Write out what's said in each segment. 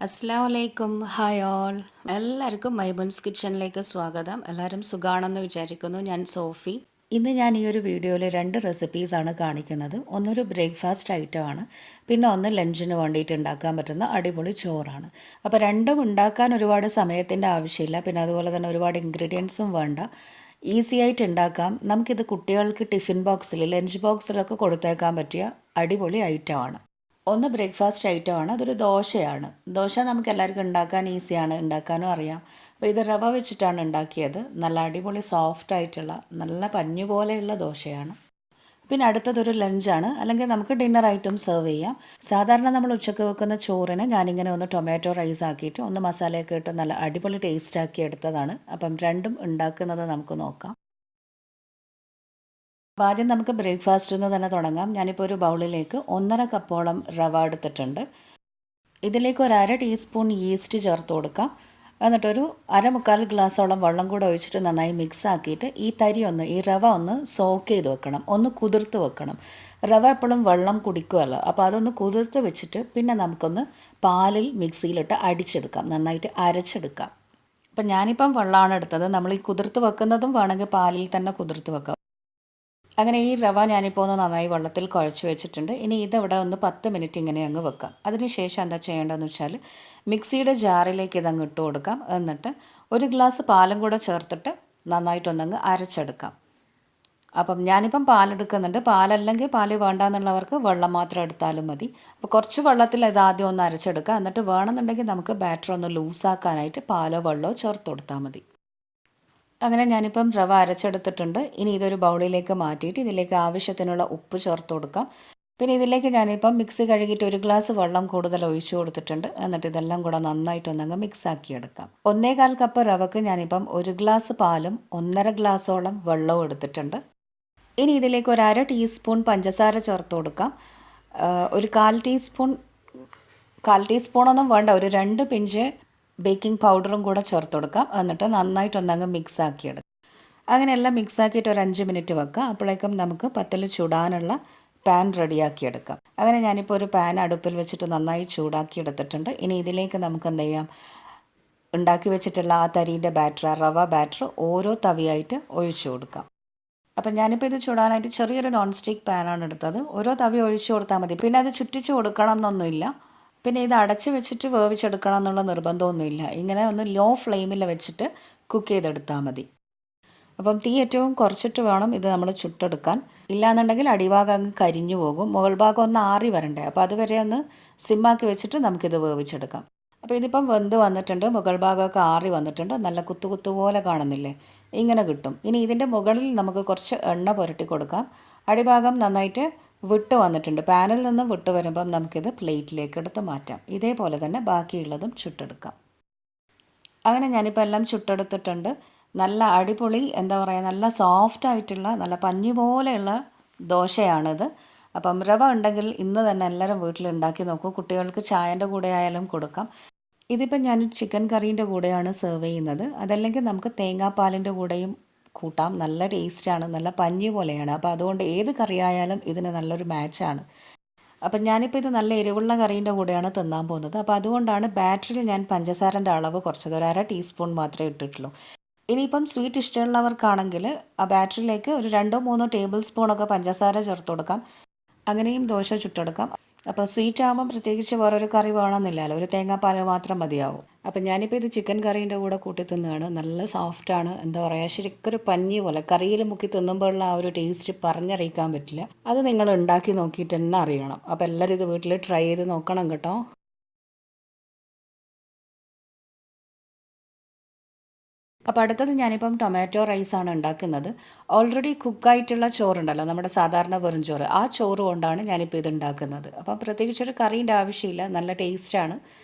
അസ്സലാമലൈക്കും hi all എല്ലാവർക്കും മൈബുൻസ് കിച്ചണിലേക്ക് സ്വാഗതം. എല്ലാവരും സുഖാണെന്ന് വിചാരിക്കുന്നു. ഞാൻ സോഫി. ഇന്ന് ഞാൻ ഈ ഒരു വീഡിയോയിൽ 2 റെസിപ്പീസാണ് കാണിക്കുന്നത്. ഒന്നൊരു ബ്രേക്ക്ഫാസ്റ്റ് ഐറ്റമാണ്, പിന്നെ ഒന്ന് ലഞ്ചിന് വേണ്ടിയിട്ട് ഉണ്ടാക്കാൻ പറ്റുന്ന അടിപൊളി ചോറാണ്. അപ്പോൾ രണ്ടും ഉണ്ടാക്കാൻ ഒരുപാട് സമയത്തിൻ്റെ ആവശ്യമില്ല, പിന്നെ അതുപോലെ തന്നെ ഒരുപാട് ഇൻഗ്രീഡിയൻസും വേണ്ട. ഈസി ആയിട്ട് ഉണ്ടാക്കാം. നമുക്കിത് കുട്ടികൾക്ക് ടിഫിൻ ബോക്സിൽ ലഞ്ച് ബോക്സിലൊക്കെ കൊടുത്തേക്കാൻ പറ്റിയ അടിപൊളി ഐറ്റമാണ്. ഒന്ന് ബ്രേക്ക്ഫാസ്റ്റ് ഐറ്റമാണ്, അതൊരു ദോശയാണ്. ദോശ നമുക്ക് എല്ലാവർക്കും ഉണ്ടാക്കാൻ ഈസിയാണ്, ഉണ്ടാക്കാനും അറിയാം. അപ്പോൾ ഇത് റവ വെച്ചിട്ടാണ് ഉണ്ടാക്കിയത്. നല്ല അടിപൊളി സോഫ്റ്റ് ആയിട്ടുള്ള നല്ല പഞ്ഞു പോലെയുള്ള ദോശയാണ്. പിന്നെ അടുത്തതൊരു ലഞ്ചാണ്, അല്ലെങ്കിൽ നമുക്ക് ഡിന്നറായിട്ടും സെർവ് ചെയ്യാം. സാധാരണ നമ്മൾ ഉച്ചയ്ക്ക് വെക്കുന്ന ചോറിന് ഞാനിങ്ങനെ ഒന്ന് ടൊമാറ്റോ റൈസ് ആക്കിയിട്ട് ഒന്ന് മസാലയൊക്കെ ഇട്ട് നല്ല അടിപൊളി ടേസ്റ്റ് ആക്കി എടുത്തതാണ്. അപ്പം രണ്ടും ഉണ്ടാക്കുന്നത് നമുക്ക് നോക്കാം. അപ്പോൾ ആദ്യം നമുക്ക് ബ്രേക്ക്ഫാസ്റ്റിൽ നിന്ന് തന്നെ തുടങ്ങാം. ഞാനിപ്പോൾ ഒരു ബൗളിലേക്ക് 1.5 കപ്പോളം റവ എടുത്തിട്ടുണ്ട്. ഇതിലേക്ക് ഒരു 1/2 ടീസ്പൂൺ ഈസ്റ്റ് ചേർത്ത് കൊടുക്കാം. എന്നിട്ടൊരു 1/4 ഗ്ലാസ്സോളം വെള്ളം കൂടെ ഒഴിച്ചിട്ട് നന്നായി മിക്സ് ആക്കിയിട്ട് ഈ റവ ഒന്ന് സോക്ക് ചെയ്ത് വെക്കണം, ഒന്ന് കുതിർത്ത് വെക്കണം. റവ എപ്പോഴും വെള്ളം കുടിക്കുമല്ലോ, അപ്പോൾ അതൊന്ന് കുതിർത്ത് വെച്ചിട്ട് പിന്നെ നമുക്കൊന്ന് പാലിൽ മിക്സിയിലിട്ട് അടിച്ചെടുക്കാം, നന്നായിട്ട് അരച്ചെടുക്കാം. അപ്പം ഞാനിപ്പം വെള്ളമാണ് എടുത്തത്. നമ്മൾ ഈ കുതിർത്ത് വെക്കുന്നതും വേണമെങ്കിൽ പാലിൽ തന്നെ കുതിർത്ത് വെക്കാം. അങ്ങനെ ഈ റവ ഞാനിപ്പോൾ ഒന്ന് നന്നായി വെള്ളത്തിൽ കുഴച്ച് വെച്ചിട്ടുണ്ട്. ഇനി ഇതിവിടെ ഒന്ന് 10 മിനിറ്റ് ഇങ്ങനെ അങ്ങ് വെക്കാം. അതിനുശേഷം എന്താ ചെയ്യേണ്ടതെന്ന് വെച്ചാൽ മിക്സിയുടെ ജാറിലേക്ക് ഇതങ്ങ് ഇട്ട് കൊടുക്കാം. എന്നിട്ട് ഒരു ഗ്ലാസ് പാലും കൂടെ ചേർത്തിട്ട് നന്നായിട്ടൊന്നങ്ങ് അരച്ചെടുക്കാം. അപ്പം ഞാനിപ്പം പാലെടുക്കുന്നുണ്ട്. പാലല്ലെങ്കിൽ പാല് വേണ്ടാന്നുള്ളവർക്ക് വെള്ളം മാത്രം എടുത്താലും മതി. അപ്പോൾ കുറച്ച് വെള്ളത്തിൽ ഇത് ആദ്യം ഒന്ന് അരച്ചെടുക്കുക. എന്നിട്ട് വേണമെന്നുണ്ടെങ്കിൽ നമുക്ക് ബാറ്റർ ഒന്ന് ലൂസാക്കാനായിട്ട് പാലോ വെള്ളമോ ചേർത്ത് കൊടുത്താൽ മതി. അങ്ങനെ ഞാനിപ്പം റവ അരച്ചെടുത്തിട്ടുണ്ട്. ഇനി ഇതൊരു ബൗളിലേക്ക് മാറ്റിയിട്ട് ഇതിലേക്ക് ആവശ്യത്തിനുള്ള ഉപ്പ് ചേർത്ത് കൊടുക്കാം. പിന്നെ ഇതിലേക്ക് ഞാനിപ്പം മിക്സി കഴുകിയിട്ട് ഒരു ഗ്ലാസ് വെള്ളം കൂടുതൽ ഒഴിച്ചു കൊടുത്തിട്ടുണ്ട്. എന്നിട്ട് ഇതെല്ലാം കൂടെ നന്നായിട്ടൊന്നങ്ങ് മിക്സാക്കിയെടുക്കാം. 1/4 കപ്പ് റവക്ക് ഞാനിപ്പം 1 ഗ്ലാസ് പാലും 1.5 ഗ്ലാസോളം വെള്ളവും എടുത്തിട്ടുണ്ട്. ഇനി ഇതിലേക്ക് ഒരു 1/2 ടീസ്പൂൺ പഞ്ചസാര ചേർത്ത് കൊടുക്കാം. ഒരു 1/4 ടീസ്പൂണൊന്നും വേണ്ട, ഒരു 2 പിഞ്ച് ബേക്കിംഗ് പൗഡറും കൂടെ ചേർത്ത് കൊടുക്കാം. എന്നിട്ട് നന്നായിട്ടൊന്നങ്ങ് മിക്സ് ആക്കിയെടുക്കാം. അങ്ങനെ എല്ലാം മിക്സ് ആക്കിയിട്ട് ഒരു 5 മിനിറ്റ് വെക്കാം. അപ്പോഴേക്കും നമുക്ക് പത്തിൽ ചൂടാനുള്ള പാൻ റെഡിയാക്കിയെടുക്കാം. അങ്ങനെ ഞാനിപ്പോൾ ഒരു പാൻ അടുപ്പിൽ വെച്ചിട്ട് നന്നായി ചൂടാക്കി എടുത്തിട്ടുണ്ട്. ഇനി ഇതിലേക്ക് നമുക്ക് എന്ത് ചെയ്യാം, ഉണ്ടാക്കി വെച്ചിട്ടുള്ള ആ തരീൻ്റെ ബാറ്റർ, റവ ബാറ്റർ ഓരോ തവിയായിട്ട് ഒഴിച്ചു കൊടുക്കാം. അപ്പം ഞാനിപ്പോൾ ഇത് ചൂടാനായിട്ട് ചെറിയൊരു നോൺ സ്റ്റിക്ക് പാനാണ് എടുത്തത്. ഓരോ തവി ഒഴിച്ചു കൊടുത്താൽ മതി. പിന്നെ അത് ചുറ്റിച്ച് കൊടുക്കണം എന്നൊന്നുമില്ല. പിന്നെ ഇത് അടച്ച് വെച്ചിട്ട് വേവിച്ചെടുക്കണം എന്നുള്ള നിർബന്ധമൊന്നുമില്ല. ഇങ്ങനെ ഒന്ന് ലോ ഫ്ലെയിമിൽ വെച്ചിട്ട് കുക്ക് ചെയ്തെടുത്താൽ മതി. അപ്പം തീ ഏറ്റവും കുറച്ചിട്ട് വേണം ഇത് നമ്മൾ ചുട്ടെടുക്കാൻ. ഇല്ലാന്നുണ്ടെങ്കിൽ അടിഭാഗം അങ്ങ് കരിഞ്ഞു പോകും. മുകൾ ഭാഗം ഒന്ന് ആറി വരണ്ടേ, അപ്പോൾ അതുവരെ ഒന്ന് സിമ്മാക്കി വെച്ചിട്ട് നമുക്കിത് വേവിച്ചെടുക്കാം. അപ്പോൾ ഇതിപ്പം വെന്ത് വന്നിട്ടുണ്ട്, മുകൾ ഭാഗമൊക്കെ ആറി വന്നിട്ടുണ്ട്. നല്ല കുത്തു പോലെ കാണുന്നില്ലേ, ഇങ്ങനെ കിട്ടും. ഇനി ഇതിൻ്റെ മുകളിൽ നമുക്ക് കുറച്ച് എണ്ണ പുരട്ടി കൊടുക്കാം. അടിഭാഗം നന്നായിട്ട് വിട്ട് വന്നിട്ടുണ്ട്. പാനിൽ നിന്ന് വിട്ട് വരുമ്പം നമുക്കിത് പ്ലേറ്റിലേക്ക് എടുത്ത് മാറ്റാം. ഇതേപോലെ തന്നെ ബാക്കിയുള്ളതും ചുട്ടെടുക്കാം. അങ്ങനെ ഞാനിപ്പോൾ എല്ലാം ചുട്ടെടുത്തിട്ടുണ്ട്. നല്ല അടിപൊളി എന്താ പറയുക, നല്ല സോഫ്റ്റ് ആയിട്ടുള്ള നല്ല പഞ്ഞി പോലെയുള്ള ദോശയാണിത്. അപ്പം റവ ഉണ്ടെങ്കിൽ ഇന്ന് തന്നെ എല്ലാവരും വീട്ടിൽ ഉണ്ടാക്കി നോക്കൂ. കുട്ടികൾക്ക് ചായൻ്റെ കൂടെ ആയാലും കൊടുക്കാം. ഇതിപ്പോൾ ഞാൻ ചിക്കൻ കറീൻ്റെ കൂടെയാണ് സെർവ് ചെയ്യുന്നത്. അതല്ലെങ്കിൽ നമുക്ക് തേങ്ങാപ്പാലിൻ്റെ കൂടെയും കൂട്ടാം. നല്ല ടേസ്റ്റാണ്, നല്ല പഞ്ഞി പോലെയാണ്. അപ്പോൾ അതുകൊണ്ട് ഏത് കറിയായാലും ഇതിന് നല്ലൊരു മാച്ചാണ്. അപ്പം ഞാനിപ്പോൾ ഇത് നല്ല എരിവുള്ള കറീൻ്റെ കൂടെയാണ് തിന്നാൻ പോകുന്നത്. അപ്പോൾ അതുകൊണ്ടാണ് ബാറ്ററിൽ ഞാൻ പഞ്ചസാരൻ്റെ അളവ് കുറച്ചത്, ഒരു 1/2 ടീസ്പൂൺ മാത്രമേ ഇട്ടിട്ടുള്ളൂ. ഇനിയിപ്പം സ്വീറ്റ് ഇഷ്ടമുള്ളവർക്കാണെങ്കിൽ ആ ബാറ്ററിലേക്ക് ഒരു 2-3 ടേബിൾ സ്പൂണൊക്കെ പഞ്ചസാര ചേർത്ത് കൊടുക്കാം. അങ്ങനെയും ദോശ ചുട്ടെടുക്കാം. അപ്പോൾ സ്വീറ്റ് ആകുമ്പം പ്രത്യേകിച്ച് വേറൊരു കറി വേണമെന്നില്ലല്ലോ, ഒരു തേങ്ങാപ്പാൽ മാത്രം മതിയാവും. അപ്പം ഞാനിപ്പോൾ ഇത് ചിക്കൻ കറീൻ്റെ കൂടെ കൂട്ടി തിന്നുകയാണ്. നല്ല സോഫ്റ്റാണ്, എന്താ പറയുക, ശരിക്കൊരു പഞ്ഞി പോലെ. കറിയിൽ മുക്കി തിന്നുമ്പോഴുള്ള ആ ഒരു ടേസ്റ്റ് പറഞ്ഞറിയിക്കാൻ പറ്റില്ല. അത് നിങ്ങൾ ഉണ്ടാക്കി നോക്കിയിട്ട് തന്നെ അറിയണം. അപ്പോൾ എല്ലാവരും ഇത് വീട്ടിൽ ട്രൈ ചെയ്ത് നോക്കണം കേട്ടോ. അപ്പോൾ അടുത്തത് ഞാനിപ്പം ടൊമാറ്റോ റൈസാണ് ഉണ്ടാക്കുന്നത്. ഓൾറെഡി കുക്കായിട്ടുള്ള ചോറുണ്ടല്ലോ, നമ്മുടെ സാധാരണ വെറും ചോറ്, ആ ചോറ് കൊണ്ടാണ് ഞാനിപ്പോൾ ഇത് ഉണ്ടാക്കുന്നത്. അപ്പം പ്രത്യേകിച്ചൊരു കറീൻ്റെ ആവശ്യമില്ല, നല്ല ടേസ്റ്റാണ്.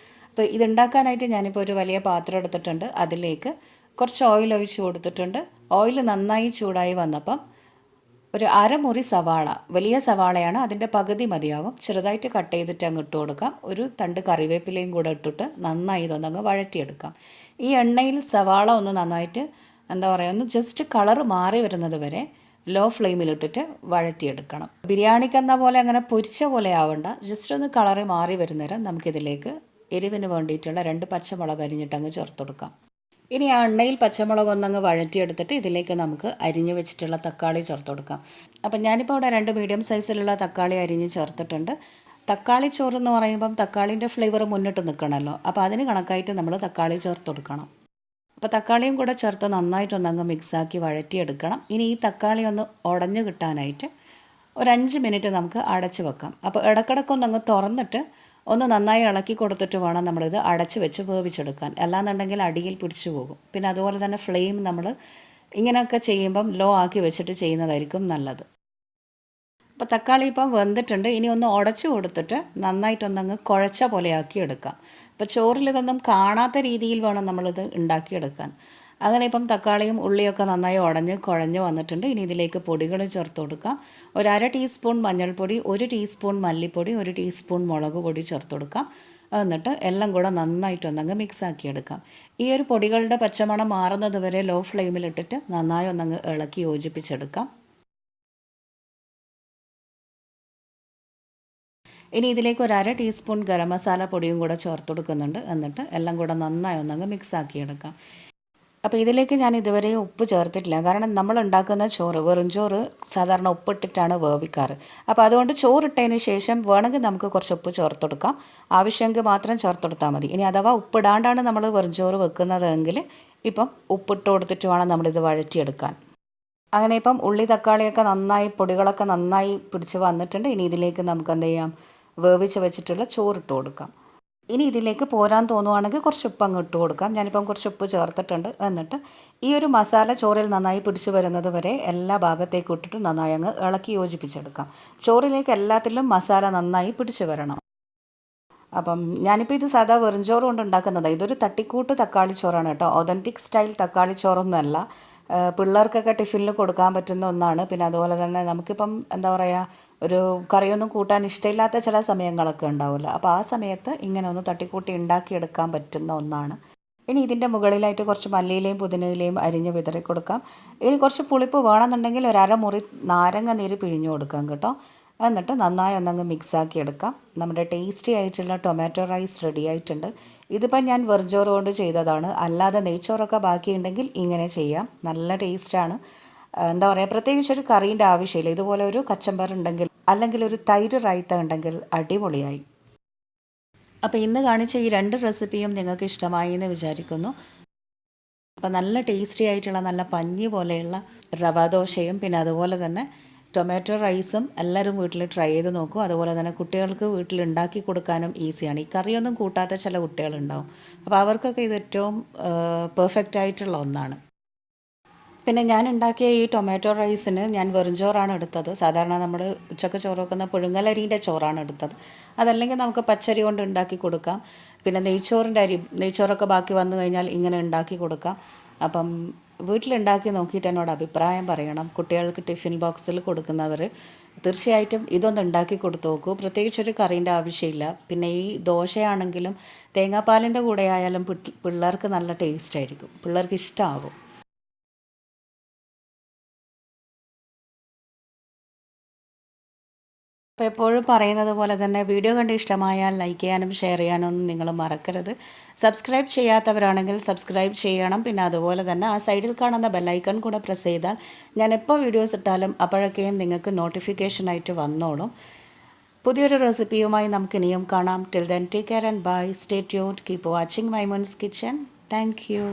അപ്പോൾ ഇതുണ്ടാക്കാനായിട്ട് ഞാനിപ്പോൾ ഒരു വലിയ പാത്രം എടുത്തിട്ടുണ്ട്. അതിലേക്ക് കുറച്ച് ഓയിൽ ഒഴിച്ച് കൊടുത്തിട്ടുണ്ട്. ഓയിൽ നന്നായി ചൂടായി വന്നപ്പം ഒരു അരമുറി സവാള, വലിയ സവാളയാണ്, അതിൻ്റെ പകുതി മതിയാവും, ചെറുതായിട്ട് കട്ട് ചെയ്തിട്ട് അങ്ങ് ഇട്ട് കൊടുക്കാം. ഒരു തണ്ട് കറിവേപ്പിലയും കൂടെ ഇട്ടിട്ട് നന്നായി ഇതൊന്നങ്ങ് വഴറ്റിയെടുക്കാം. ഈ എണ്ണയിൽ സവാള ഒന്ന് നന്നായിട്ട് എന്താ പറയുക, ഒന്ന് ജസ്റ്റ് കളർ മാറി വരുന്നത് വരെ ലോ ഫ്ലെയിമിലിട്ടിട്ട് വഴറ്റിയെടുക്കണം. ബിരിയാണിക്കെന്ന പോലെ അങ്ങനെ പൊരിച്ച പോലെ ആവണ്ട, ജസ്റ്റ് ഒന്ന് കളറ് മാറി വരുന്നേരം നമുക്കിതിലേക്ക് എരിവിന് വേണ്ടിയിട്ടുള്ള 2 പച്ചമുളക് അരിഞ്ഞിട്ടങ്ങ് ചേർത്ത് കൊടുക്കാം. ഇനി ആ എണ്ണയിൽ പച്ചമുളക് ഒന്നങ്ങ് വഴറ്റിയെടുത്തിട്ട് ഇതിലേക്ക് നമുക്ക് അരിഞ്ഞ് വെച്ചിട്ടുള്ള തക്കാളി ചേർത്ത് കൊടുക്കാം. അപ്പം ഞാനിപ്പോൾ ഇവിടെ 2 മീഡിയം സൈസിലുള്ള തക്കാളി അരിഞ്ഞ് ചേർത്തിട്ടുണ്ട്. തക്കാളി ചോറ് എന്ന് പറയുമ്പം തക്കാളിൻ്റെ ഫ്ലേവർ മുന്നിട്ട് നിൽക്കണമല്ലോ. അപ്പോൾ അതിന് കണക്കായിട്ട് നമ്മൾ തക്കാളി ചേർത്ത് കൊടുക്കണം. അപ്പോൾ തക്കാളിയും കൂടെ ചേർത്ത് നന്നായിട്ടൊന്നങ്ങ് മിക്സാക്കി വഴറ്റിയെടുക്കണം. ഇനി ഈ തക്കാളി ഒന്ന് ഉടഞ്ഞു കിട്ടാനായിട്ട് ഒരു 5 മിനിറ്റ് നമുക്ക് അടച്ച് വെക്കാം. അപ്പോൾ ഇടക്കിടക്കൊന്നങ്ങ് തുറന്നിട്ട് ഒന്ന് നന്നായി ഇളക്കി കൊടുത്തിട്ട് വേണം നമ്മളിത് അടച്ച് വെച്ച് വേവിച്ചെടുക്കാൻ. അല്ലാന്നുണ്ടെങ്കിൽ അടിയിൽ പിടിച്ചു പോകും. പിന്നെ അതുപോലെ തന്നെ ഫ്ലെയിം നമ്മൾ ഇങ്ങനെയൊക്കെ ചെയ്യുമ്പം ലോ ആക്കി വെച്ചിട്ട് ചെയ്യുന്നതായിരിക്കും നല്ലത്. അപ്പോൾ തക്കാളി ഇപ്പം വെന്തിട്ടുണ്ട്. ഇനി ഒന്ന് ഉടച്ചു കൊടുത്തിട്ട് നന്നായിട്ടൊന്നങ്ങ് കുഴച്ച പോലെ ആക്കി എടുക്കാം. അപ്പോൾ ചോറിൽ ഇതൊന്നും കാണാത്ത രീതിയിൽ വേണം നമ്മളിത് ഉണ്ടാക്കിയെടുക്കാൻ. അങ്ങനെ ഇപ്പം തക്കാളിയും ഉള്ളിയൊക്കെ നന്നായി കുഴഞ്ഞ് വന്നിട്ടുണ്ട്. ഇനി ഇതിലേക്ക് പൊടികൾ ചേർത്ത് കൊടുക്കാം. ഒരു 1/2 ടീസ്പൂൺ മഞ്ഞൾപ്പൊടി, 1 ടീസ്പൂൺ മല്ലിപ്പൊടി, 1 ടീസ്പൂൺ മുളക് പൊടി ചേർത്ത് കൊടുക്കാം. എന്നിട്ട് എല്ലാം കൂടെ നന്നായിട്ടൊന്നങ്ങ് മിക്സാക്കിയെടുക്കാം. ഈ ഒരു പൊടികളുടെ പച്ചമണം മാറുന്നത് വരെ ലോ ഫ്ലെയിമിലിട്ടിട്ട് നന്നായി ഒന്നങ്ങ് ഇളക്കി യോജിപ്പിച്ചെടുക്കാം. ഇനി ഇതിലേക്ക് ഒരു 1/2 ടീസ്പൂൺ ഗരം മസാല പൊടിയും കൂടെ ചേർത്ത് കൊടുക്കുന്നുണ്ട്. എന്നിട്ട് എല്ലാം കൂടെ നന്നായി ഒന്നങ്ങ് മിക്സാക്കിയെടുക്കാം. അപ്പോൾ ഇതിലേക്ക് ഞാൻ ഇതുവരെ ഉപ്പ് ചേർത്തിട്ടില്ല. കാരണം നമ്മൾ ഉണ്ടാക്കുന്ന ചോറ് വെറും ചോറ് സാധാരണ ഉപ്പിട്ടിട്ടാണ് വേവിക്കാറ്. അപ്പോൾ അതുകൊണ്ട് ചോറിട്ടതിന് ശേഷം വേണമെങ്കിൽ നമുക്ക് കുറച്ച് ഉപ്പ് ചേർത്ത് കൊടുക്കാം. ആവശ്യമെങ്കിൽ മാത്രം ചേർത്ത് കൊടുത്താൽ മതി. ഇനി അഥവാ ഉപ്പിടാണ്ടാണ് നമ്മൾ വെറും ചോറ് വെക്കുന്നതെങ്കിൽ ഇപ്പം ഉപ്പിട്ട് കൊടുത്തിട്ട് വേണം നമ്മളിത് വഴറ്റിയെടുക്കാൻ. അങ്ങനെ ഇപ്പം ഉള്ളി തക്കാളിയൊക്കെ നന്നായി പൊടികളൊക്കെ നന്നായി പിടിച്ച് വന്നിട്ടുണ്ട്. ഇനി ഇതിലേക്ക് നമുക്ക് എന്ത് ചെയ്യാം, വേവിച്ച് വെച്ചിട്ടുള്ള ചോറിട്ട് കൊടുക്കാം. ഇനി ഇതിലേക്ക് പോരാൻ തോന്നുവാണെങ്കിൽ കുറച്ച് ഉപ്പ് അങ്ങ് ഇട്ട് കൊടുക്കാം. ഞാനിപ്പം കുറച്ച് ഉപ്പ് ചേർത്തിട്ടുണ്ട്. എന്നിട്ട് ഈ ഒരു മസാല ചോറിൽ നന്നായി പിടിച്ചു വരുന്നത് വരെ എല്ലാ ഭാഗത്തേക്കും ഇട്ടിട്ട് നന്നായി അങ്ങ് ഇളക്കി യോജിപ്പിച്ചെടുക്കാം. ചോറിലേക്ക് എല്ലാത്തിലും മസാല നന്നായി പിടിച്ചു വരണം. അപ്പം ഞാനിപ്പോൾ ഇത് സാധാ വെറും ചോറ് കൊണ്ട് ഉണ്ടാക്കുന്നത്. ഇതൊരു തട്ടിക്കൂട്ട് തക്കാളി ചോറാണ് കേട്ടോ. ഒതൻറ്റിക് സ്റ്റൈൽ തക്കാളി ചോറൊന്നുമല്ല. പിള്ളേർക്കൊക്കെ ടിഫിനിൽ കൊടുക്കാൻ പറ്റുന്ന ഒന്നാണ്. പിന്നെ അതുപോലെ തന്നെ നമുക്കിപ്പം എന്താ പറയുക, ഒരു കറിയൊന്നും കൂട്ടാൻ ഇഷ്ടമില്ലാത്ത ചില സമയങ്ങളൊക്കെ ഉണ്ടാവില്ല. അപ്പോൾ ആ സമയത്ത് ഇങ്ങനെ ഒന്ന് തട്ടിക്കൂട്ടി ഉണ്ടാക്കിയെടുക്കാൻ പറ്റുന്ന ഒന്നാണ്. ഇനി ഇതിൻ്റെ മുകളിലായിട്ട് കുറച്ച് മല്ലിയിലയും പുതിനയിലയും അരിഞ്ഞ് വിതറി കൊടുക്കാം. ഇനി കുറച്ച് പുളിപ്പ് വേണമെന്നുണ്ടെങ്കിൽ ഒരു 1/2 മുറി നാരങ്ങ നീര് പിഴിഞ്ഞു കൊടുക്കാം കേട്ടോ. എന്നിട്ട് നന്നായി ഒന്നങ്ങ് മിക്സാക്കി എടുക്കാം. നമ്മുടെ ടേസ്റ്റി ആയിട്ടുള്ള ടൊമാറ്റോ റൈസ് റെഡി ആയിട്ടുണ്ട്. ഇതിപ്പോൾ ഞാൻ വെറുംചോറ് കൊണ്ട് ചെയ്തതാണ്. അല്ലാതെ നെയ്ച്ചോറൊക്കെ ബാക്കിയുണ്ടെങ്കിൽ ഇങ്ങനെ ചെയ്യാം. നല്ല ടേസ്റ്റാണ്. എന്താ പറയുക, പ്രത്യേകിച്ച് ഒരു കറീൻ്റെ ആവശ്യമില്ല. ഇതുപോലെ ഒരു കച്ചമ്പർ ഉണ്ടെങ്കിൽ അല്ലെങ്കിൽ ഒരു തൈര് റായ്ത്ത ഉണ്ടെങ്കിൽ അടിപൊളിയായി. അപ്പോൾ ഇന്ന് കാണിച്ച ഈ 2 റെസിപ്പിയും നിങ്ങൾക്ക് ഇഷ്ടമായി എന്ന് വിചാരിക്കുന്നു. അപ്പോൾ നല്ല ടേസ്റ്റി ആയിട്ടുള്ള നല്ല പഞ്ഞി പോലെയുള്ള റവ ദോശയും പിന്നെ അതുപോലെ തന്നെ ടൊമാറ്റോ റൈസും എല്ലാവരും വീട്ടിൽ ട്രൈ ചെയ്ത് നോക്കൂ. അതുപോലെ തന്നെ കുട്ടികൾക്ക് വീട്ടിൽ ഉണ്ടാക്കി കൊടുക്കാനും ഈസിയാണ്. ഈ കറിയൊന്നും കൂട്ടാത്ത ചില കുട്ടികളുണ്ടാവും. അപ്പോൾ അവർക്കൊക്കെ ഇത് ഏറ്റവും പെർഫെക്റ്റ് ആയിട്ടുള്ള ഒന്നാണ്. പിന്നെ ഞാൻ ഉണ്ടാക്കിയ ഈ ടൊമാറ്റോ റൈസിന് ഞാൻ വെറും ചോറാണ് എടുത്തത്. സാധാരണ നമ്മൾ ഉച്ചക്ക് ചോറ് വെക്കുന്ന പുഴുങ്ങലരിൻ്റെ ചോറാണ് എടുത്തത്. അതല്ലെങ്കിൽ നമുക്ക് പച്ചരി കൊണ്ട് ഉണ്ടാക്കി കൊടുക്കാം. പിന്നെ നെയ്ച്ചോറൊക്കെ ബാക്കി വന്നു കഴിഞ്ഞാൽ ഇങ്ങനെ ഉണ്ടാക്കി കൊടുക്കാം. അപ്പം വീട്ടിലുണ്ടാക്കി നോക്കിയിട്ട് എന്നോട് അഭിപ്രായം പറയണം. കുട്ടികൾക്ക് ടിഫിൻ ബോക്സിൽ കൊടുക്കുന്നവർ തീർച്ചയായിട്ടും ഇതൊന്ന് ഉണ്ടാക്കി കൊടുത്തു നോക്കൂ. പ്രത്യേകിച്ചൊരു കറീൻ്റെ ആവശ്യമില്ല. പിന്നെ ഈ ദോശയാണെങ്കിലും തേങ്ങാപ്പാലിൻ്റെ കൂടെ ആയാലും പിള്ളേർക്ക് നല്ല ടേസ്റ്റ് ആയിരിക്കും, പിള്ളേർക്ക് ഇഷ്ടമാവും. അപ്പോൾ എപ്പോഴും പറയുന്നത് പോലെ തന്നെ വീഡിയോ കണ്ട് ഇഷ്ടമായാൽ ലൈക്ക് ചെയ്യാനും ഷെയർ ചെയ്യാനും ഒന്നും നിങ്ങൾ മറക്കരുത്. സബ്സ്ക്രൈബ് ചെയ്യാത്തവരാണെങ്കിൽ സബ്സ്ക്രൈബ് ചെയ്യണം. പിന്നെ അതുപോലെ തന്നെ ആ സൈഡിൽ കാണുന്ന ബെല്ലൈക്കൺ കൂടെ പ്രസ് ചെയ്താൽ ഞാൻ എപ്പോൾ വീഡിയോസ് ഇട്ടാലും അപ്പോഴൊക്കെയും നിങ്ങൾക്ക് നോട്ടിഫിക്കേഷനായിട്ട് വന്നോളും. പുതിയൊരു റെസിപ്പിയുമായി നമുക്കിനിയും കാണാം. Till then take care and bye. Stay tuned. Keep watching Maimoon's kitchen. Thank U.